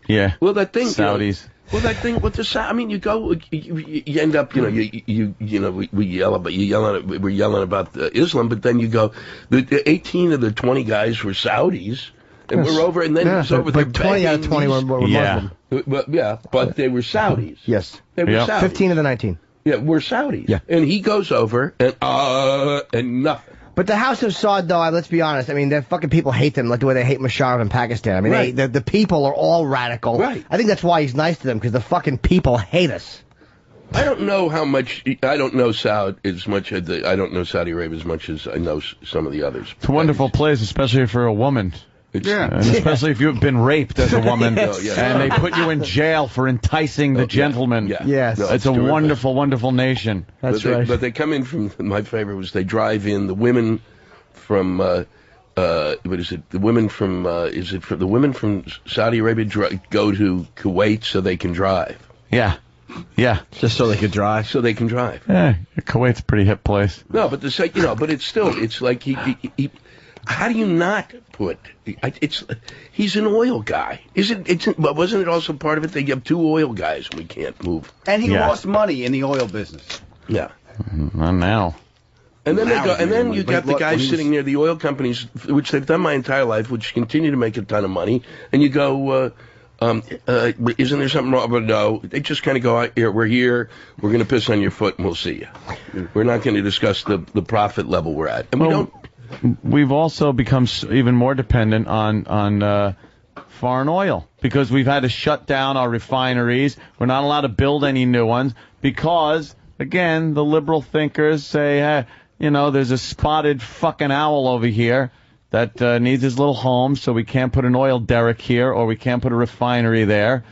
Yeah. Well, that thing. Saudis. Well, that thing with the Saudis. I mean, you go. You end up. We yell about. We're yelling about Islam, but then you go. The 18 of the 20 guys were Saudis. And we're over, and then it's over there. 20 out of 20 were Muslim. But they were Saudis. Yes. They were Saudis. 15 of the 19. Yeah, we're Saudis. Yeah. And he goes over, and nothing. But the House of Saud, though, let's be honest, I mean, the fucking people hate them like the way they hate Musharraf in Pakistan. I mean, the people are all radical. Right. I think that's why he's nice to them, because the fucking people hate us. I don't know how much. I don't know as much. I don't know Saudi Arabia as much as I know some of the others. It's a wonderful place, especially for a woman. And especially if you've been raped as a woman, and they put you in jail for enticing the gentleman. Yes. It's a wonderful, wonderful nation. That's right. But they come in from, my favorite was they drive in the women from what is it? The women from is it for the women from Saudi Arabia go to Kuwait so they can drive? Yeah. Just so they could drive. So they can drive. Yeah, Kuwait's a pretty hip place. No, but but it's still, it's like he how do you not put? He's an oil guy. But wasn't it also part of it? They have 2 oil guys. We can't move. And he lost money in the oil business. Yeah. Not now. And then you got the guys sitting near the oil companies, which they've done my entire life, which continue to make a ton of money. And you go, isn't there something wrong? But no, they just kind of go, here, we're here, we're going to piss on your foot, and we'll see you. We're not going to discuss the profit level we're at. And we don't. We've also become even more dependent on foreign oil because we've had to shut down our refineries. We're not allowed to build any new ones because, again, the liberal thinkers say, hey, there's a spotted fucking owl over here that needs his little home, so we can't put an oil derrick here or we can't put a refinery there.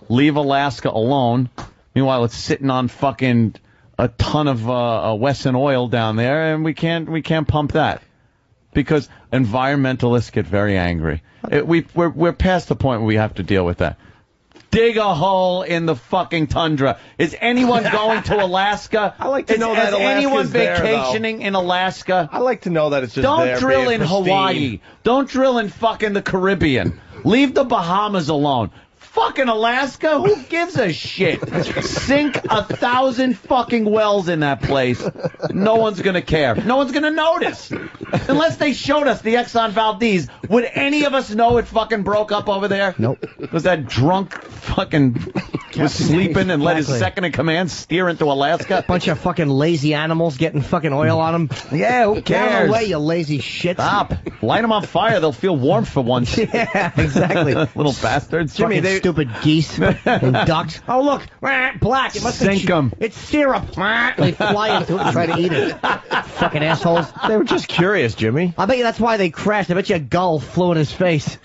Leave Alaska alone. Meanwhile, it's sitting on fucking a ton of Western oil down there, and we can't pump that because environmentalists get very angry. We're past the point where we have to deal with that. Dig a hole in the fucking tundra. Is anyone going to Alaska? I like to know that Is anyone Alaska's there, vacationing in Alaska? I like to know that it's just Don't there, drill being in pristine. Hawaii. Don't drill in fucking the Caribbean. Leave the Bahamas alone. Fucking Alaska? Who gives a shit? Sink 1,000 fucking wells in that place. No one's gonna care. No one's gonna notice. Unless they showed us the Exxon Valdez, would any of us know it fucking broke up over there? Nope. Was that drunk fucking was sleeping and let his second in command steer into Alaska? Bunch of fucking lazy animals getting fucking oil on them. Yeah, who Get out of cares? the way, you lazy shit. Stop. Light them on fire. They'll feel warmth for once. Yeah, exactly. Little bastards. Jimmy, stupid geese and ducks. Oh, look, black. It must Sink 'em. It's syrup. They fly into it and try to eat it. Fucking assholes. They were just curious, Jimmy. I bet you that's why they crashed. I bet you a gull flew in his face.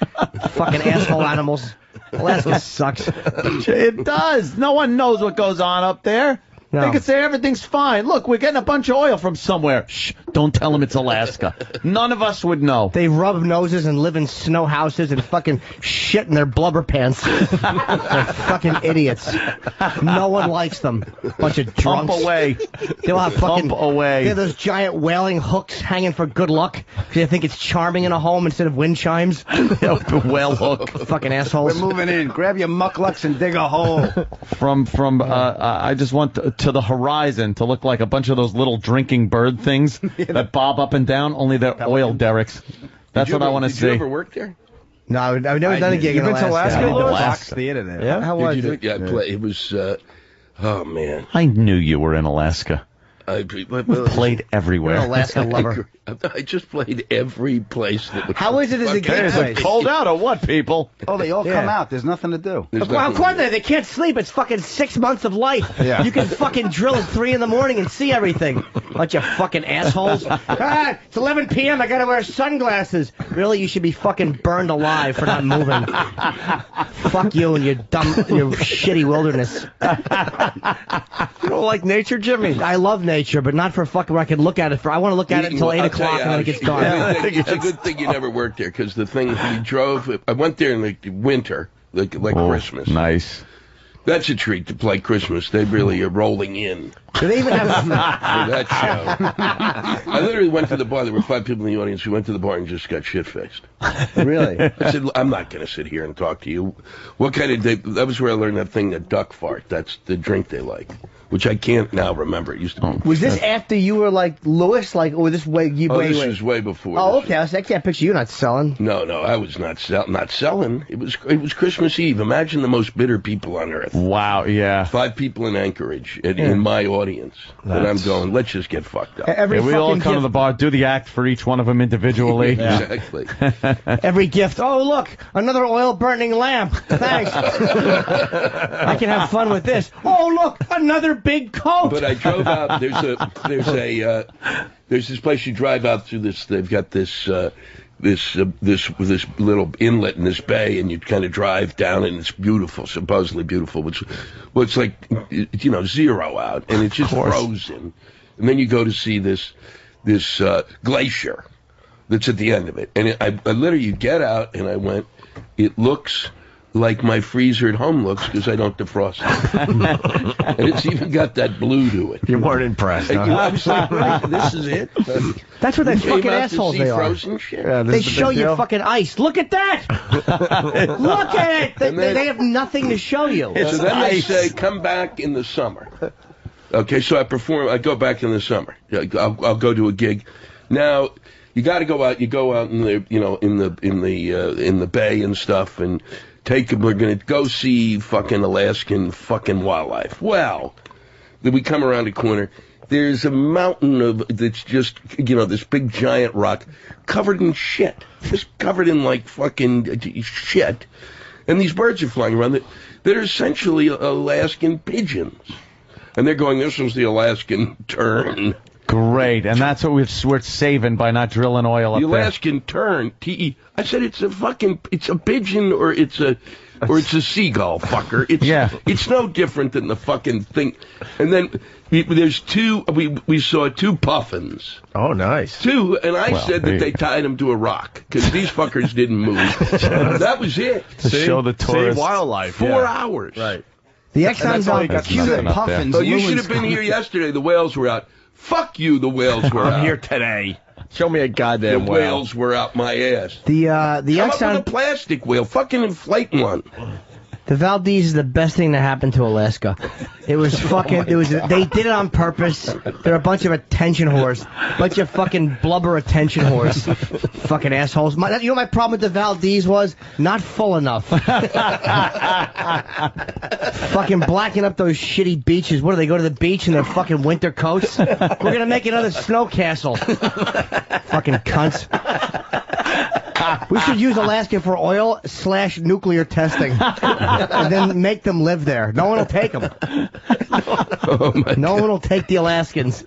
Fucking asshole animals. Alaska sucks. It does. No one knows what goes on up there. No. They could say everything's fine. Look, we're getting a bunch of oil from somewhere. Shh, don't tell them it's Alaska. None of us would know. They rub noses and live in snow houses and fucking shit in their blubber pants. They're fucking idiots. No one likes them. Bunch of drunks. Pump away. They'll have fucking Pump away. They have those giant whaling hooks hanging for good luck because they think it's charming in a home instead of wind chimes. Whale hook. Fucking assholes. We're moving in. Grab your mucklucks and dig a hole. I just want to the horizon to look like a bunch of those little drinking bird things that bob up and down, only they're oil derricks. That's what I want to see. Did you ever work there? No, I've never done a gig in You've been to Alaska, I've been to Louis? Alaska. Theater there. Yeah? How was it? Yeah, it was, oh man. I knew you were in Alaska. I Played everywhere. You're an Alaska lover. I just played every place that would. How is it as a gig Is place? it cold out or what, people? Oh, they all Yeah. come out. There's nothing to do. There's Well, of nothing- course they can't sleep. It's fucking 6 months of life. Yeah. You can fucking drill at 3 in the morning and see everything. Bunch of fucking assholes. It's 11 p.m. I gotta wear sunglasses. Really, you should be fucking burned alive for not moving. Fuck you and your shitty wilderness. You don't like nature, Jimmy? I love nature, but not for fucking where I can look at it. I want to look at it until 8 I'll tell o'clock you, and then it gets dark. It's a good thing you never worked there because the thing we drove. I went there in the winter, like Christmas. Nice. That's a treat to play Christmas. They really are rolling in Do they even have? for that show. I literally went to the bar. There were 5 people in the audience. We went to the bar and just got shit faced. Really? I said, I'm not going to sit here and talk to you. What kind of? That was where I learned that thing, that duck fart. That's the drink they like, which I can't now remember. It used to be. Was this after you were like Lewis? Like, or this way? This was way before. Oh, this. okay. I can't picture you not selling. No, I was not selling. It was Christmas Eve. Imagine the most bitter people on earth. Wow, yeah. 5 people in Anchorage in my audience. And I'm going, let's just get fucked up. Every Yeah, we all fucking come to gift, the bar, do the act for each one of them individually. Exactly. every gift. Oh, look, another oil burning lamp. Thanks. I can have fun with this. Oh, look, another big coat. But I drove out. There's this place you drive out through this. They've got this little inlet in this bay, and you kind of drive down, and it's beautiful, supposedly beautiful. It's like 0 out, and it's just frozen. And then you go to see this glacier. that's at the end of it. And I literally, you get out, and I went, it looks like my freezer at home looks because I don't defrost it. And it's even got that blue to it. You weren't impressed, huh? I was like, right, this is it. That's what they Came fucking out to assholes see they are. frozen shit. Yeah, They this is the show big you deal. fucking ice. Look at that! Look at it! They have nothing to show you. So then they say, come back in the summer. Okay, so I go back in the summer. I'll go to a gig. Now, you got to go out. You go out in the bay and stuff, and we're going to go see fucking Alaskan fucking wildlife. Well, then we come around the corner. There's a mountain that's just, this big giant rock covered in shit. Just covered in like fucking shit. And these birds are flying around that are essentially Alaskan pigeons. And they're going, this was the Alaskan tern. Great, and that's what we're saving by not drilling oil up The there. Alaskan tern, T-E. I said it's a pigeon or it's a seagull, fucker. It's no different than the fucking thing. And then we saw 2 puffins. Oh, nice. 2, and I said that they tied them to a rock because these fuckers didn't move. That was it. To show the tourists. See wildlife. 4 hours. Right. The Exxon's all on you got to cue say. the puffins. Oh, you should have been here yesterday. The whales were out. Fuck you, the whales were out. I'm here today. Show me a goddamn The whale. whales were out my ass. The Come Exxon. up with a plastic whale. Fucking inflate one. The Valdez is the best thing that happened to Alaska. It was fucking. They did it on purpose. They're a bunch of attention whores, bunch of fucking blubber attention whores, fucking assholes. You know my problem with the Valdez was not full enough. Fucking blacking up those shitty beaches. What do they go to the beach in their fucking winter coats? We're gonna make another snow castle. Fucking cunts. We should use Alaska for oil/nuclear testing, and then make them live there. No one will take them. No one will take the Alaskans.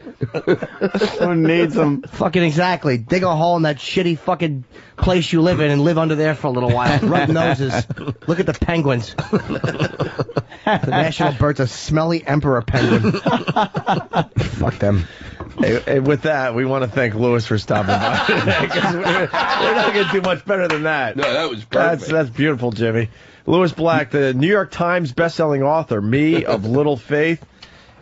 Who needs them? Fucking exactly. Dig a hole in that shitty fucking place you live in and live under there for a little while. Rub noses. Look at the penguins. The national bird's a smelly emperor penguin. Fuck them. Hey, with that, we want to thank Lewis for stopping by today, 'cause we're not going to do much better than that. No, that was perfect. That's beautiful, Jimmy. Lewis Black, the New York Times bestselling author, Me of Little Faith.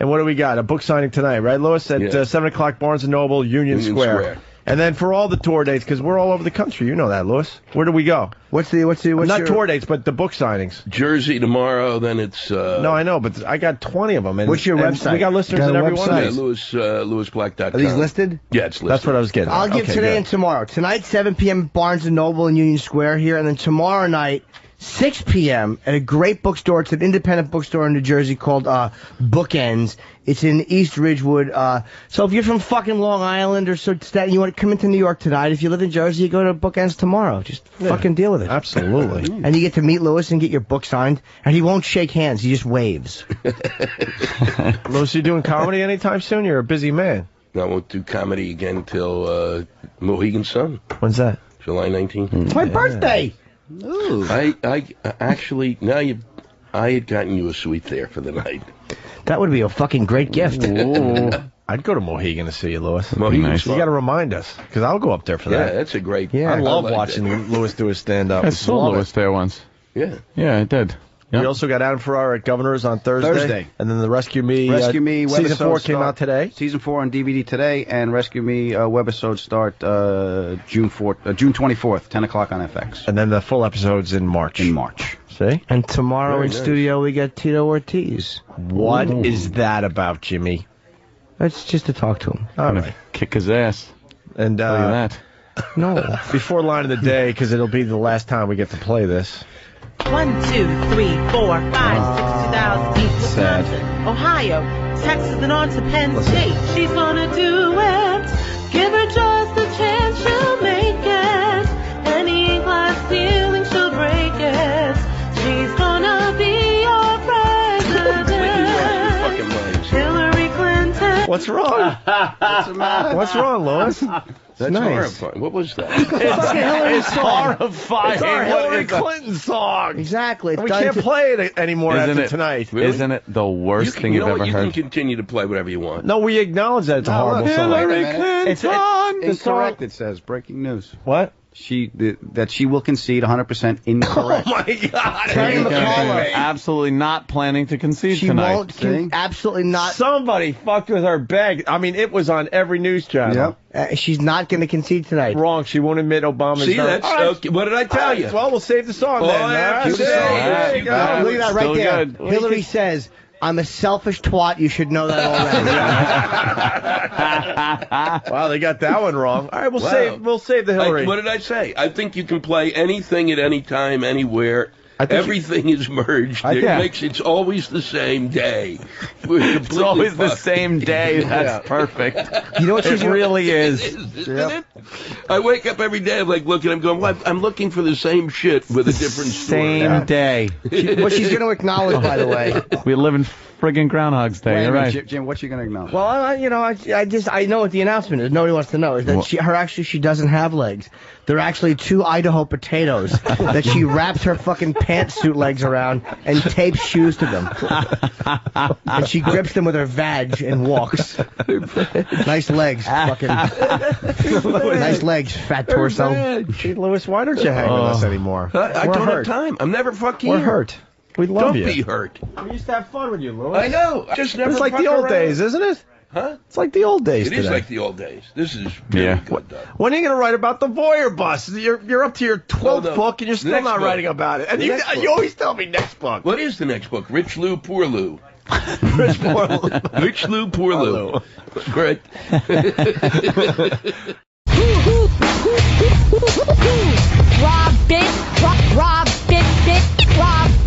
And what do we got? A book signing tonight, right, Lewis? At 7 o'clock, Barnes & Noble, Union Square. And then for all the tour dates, because we're all over the country, you know that, Lewis. Where do we go? What's Not your tour dates, but the book signings. Jersey tomorrow, then it's... No, I know, but I got 20 of them. And, What's your website? We got listeners You got at a every one of Yeah, these. LewisBlack.com. Are these listed? Yeah, it's listed. That's what I was getting. I'll give Okay, today good. and tomorrow. Tonight, 7 p.m. Barnes & Noble in Union Square here, and then tomorrow night, 6 p.m. at a great bookstore. It's an independent bookstore in New Jersey called Bookends. It's in East Ridgewood. So if you're from fucking Long Island or Staten, you want to come into New York tonight. If you live in Jersey, you go to Bookends tomorrow. Just fucking deal with it. Absolutely. And you get to meet Lewis and get your book signed. And he won't shake hands. He just waves. Lewis, you doing comedy anytime soon? You're a busy man. I won't do comedy again till Mohegan Sun, When's that? July 19th. It's my birthday. Ooh. I actually, I had gotten you a suite there for the night. That would be a fucking great gift. I'd go to Mohegan to see you, Lewis. Mohegan Nice. You got to remind us, because I'll go up there for Yeah, that. that's a great... Yeah. I love like watching that. Lewis do his stand-up. I It's saw love Lewis it. there once. Yeah. Yeah, I did. We Yep. also got Adam Ferrara at Governor's on Thursday. And then the Rescue Me. Rescue Me Season webisode 4 came start- out today. Season 4 on DVD today, and Rescue Me webisodes start June 24th, 10 o'clock on FX. And then the full episodes in March. See? And tomorrow Very in nice. studio we got Tito Ortiz. What is that about, Jimmy? That's just to talk to him. All right. Kick his ass. And Tell you that. No. before line of the day, because it'll be the last time we get to play this. 1, 2, 3, 4, 5, 6, 2000 East Sad. Wisconsin, Ohio, Texas, and on to Penn State. She's gonna do it. Give her just a chance, she'll make it. Any glass ceiling, she'll break it. She's gonna be your president. Hillary Clinton. What's wrong? What's the matter? What's wrong, Lois? That's nice. horrifying. What was that? It's horrifying. It's our Hillary What is that? Clinton song. Exactly. We can't play it anymore Isn't after it- tonight. Really? Isn't it the worst thing you you've know what? ever You heard? can continue to play whatever you want. No, we acknowledge that it's a No, horrible look, song. wait a Hillary minute. It's Clinton. the song. Incorrect, it says. Breaking news. What? That she will concede 100% incorrect. Oh my God! Terry McAuliffe. Absolutely not planning to concede She tonight. won't. See? Absolutely not. Somebody fucked with her bag. I mean, it was on every news channel. Yep. She's not going to concede tonight. Wrong. She won't admit Obama's. See, not. that's All right. okay. What did I tell All right, you? Well, we'll save the song All then. I have to All right? say There is you you go. got Look at that right Still there. good. Hillary says, "I'm a selfish twat. You should know that already." Wow, they got that one wrong. All right, Wow. we'll save the Hillary. What did I say? I think you can play anything at any time, anywhere. I think Everything is merged. It's always the same day. It's always the same day. That's perfect. You know what she's It really is. Isn't it? I wake up every day, I'm like looking, I'm going, well, I'm looking for the same shit with a different story. Same day. What she's going to acknowledge, by the way. We live in friggin' Groundhog's Day. Wait a You're minute, right. Jim, what you going to acknowledge? Well, I know what the announcement is. Nobody wants to know. Is that she doesn't have legs. They're actually 2 Idaho potatoes that she wraps her fucking pantsuit legs around and tapes shoes to them. And she grips them with her vag and walks. Nice legs, fucking. Nice legs, fat torso. Gee, Lewis, why don't you hang with us anymore? I We're don't hurt. have time. I'm never fucking We're here. hurt. We love Don't you. be hurt. We used to have fun with you, Lewis. I know. I just never It's like fuck the old around. days, isn't it? Huh? It's like the old days It today. is like the old days. This is really good, though. When are you going to write about the voyeur bus? You're up to your 12th no. book and you're still Next not book. writing about it. And The you, next book. you always tell me next book. What is the next book? Rich Lou, Poor Lou. Rich Moore. Rich Lou, Poor Lou. Great. Robin, Robin, Robin,